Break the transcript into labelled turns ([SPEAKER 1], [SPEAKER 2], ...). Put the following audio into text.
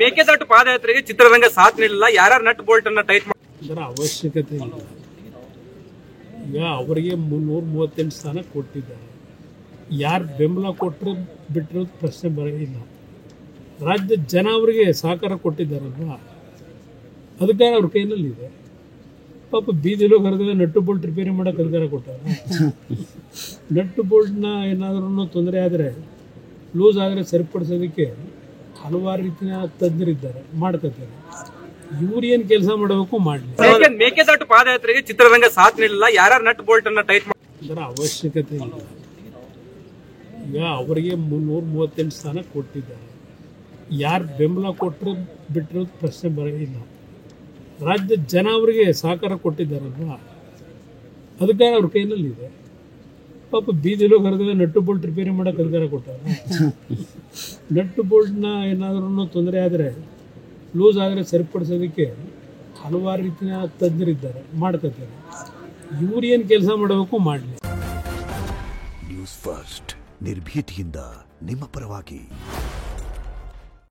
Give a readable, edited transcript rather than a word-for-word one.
[SPEAKER 1] ಮೇಕೆದಾಟು ಪಾದಯಾತ್ರೆಗೆ ಚಿತ್ರರಂಗ ಸಾಥ್ ನೀಡಲಿಲ್ಲ. ಯಾರ್ಯಾರು ನಟ್ ಬೋಲ್ಟ್ ಅನ್ನ ಟೈಟ್
[SPEAKER 2] ಅದರ ಅವಶ್ಯಕತೆ ಇಲ್ಲ. ಈಗ ಅವರಿಗೆ 338 ಸ್ಥಾನ ಕೊಟ್ಟಿದ್ದಾರೆ. ಯಾರು ಬೆಂಬಲ ಕೊಟ್ಟರು ಬಿಟ್ಟಿರೋದು ಪ್ರಶ್ನೆ ಬರೋದಿಲ್ಲ. ರಾಜ್ಯದ ಜನ ಅವರಿಗೆ ಸಹಕಾರ ಕೊಟ್ಟಿದ್ದಾರಲ್ವ, ಅದಕ್ಕಾಗಿ ಅವ್ರ ಕೈನಲ್ಲಿದೆ. ಪಾಪ ಬೀದಿಲೋ ಕರೆದ್ರೆ ನಟ್ಟು ಬೋಲ್ಟ್ ರಿಪೇರಿ ಮಾಡೋಕೆ ಅಧಿಕಾರ ಕೊಟ್ಟಾರ. ನಟ್ಟು ಬೋಲ್ಟ್ನ ಏನಾದ್ರೂ ತೊಂದರೆ ಆದರೆ, ಲೂಸ್ ಆದರೆ ಸರಿಪಡಿಸೋದಕ್ಕೆ ಹಲವಾರು ರೀತಿಯ ತಜ್ಞರಿದ್ದಾರೆ, ಮಾಡ್ಕೊತಾರೆ. ಇವ್ರು ಏನು ಕೆಲಸ ಮಾಡಬೇಕು ಮಾಡಲಿ.
[SPEAKER 1] ಮೇಕೆದಾಟು ಪಾದಯಾತ್ರೆಗೆ ಚಿತ್ರರಂಗ ಸಾಥ್ ನೀಡಲಿಲ್ಲ. ಯಾರ್ಯಾರು ನಟ್ ಬೋಲ್ಟ್ ಅನ್ನ ಟೈಟ್
[SPEAKER 2] ಅದರ ಅವಶ್ಯಕತೆ ಇಲ್ಲ. ಈಗ ಅವರಿಗೆ 338 ಸ್ಥಾನ ಕೊಟ್ಟಿದ್ದಾರೆ. ಯಾರು ಬೆಂಬಲ ಕೊಟ್ಟರು ಬಿಟ್ಟಿರೋದು ಪ್ರಶ್ನೆ ಬರೋದಿಲ್ಲ. ರಾಜ್ಯದ ಜನ ಅವರಿಗೆ ಸಹಕಾರ ಕೊಟ್ಟಿದ್ದಾರಲ್ವ, ಅದಕ್ಕಾಗಿ ಅವ್ರ ಕೈನಲ್ಲಿದೆ. ಪಾಪ ಬೀದಿಲೋ ಕರೆದ್ರೆ ನಟ್ಟು ಬೋಲ್ಟ್ ರಿಪೇರಿ ಮಾಡೋಕೆ ಅಧಿಕಾರ ಕೊಟ್ಟಾರ. ನಟ್ಟು ಬೋಲ್ಟ್ನ ಏನಾದ್ರೂ ತೊಂದರೆ ಆದರೆ, ಲೂಸ್ ಆದರೆ ಸರಿಪಡಿಸೋದಕ್ಕೆ ಹಲವಾರು ರೀತಿಯ ತಜ್ಞರಿದ್ದಾರೆ, ಮಾಡ್ಕೊತಾರೆ. ಇವ್ರು ಏನು ಕೆಲಸ ಮಾಡಬೇಕು ಮಾಡಲಿ.
[SPEAKER 3] ನ್ಯೂಸ್ ಫಸ್ಟ್ ನಿರ್ಭೀತಿಯಿಂದ ನಿಮ್ಮ ಪರವಾಗಿ.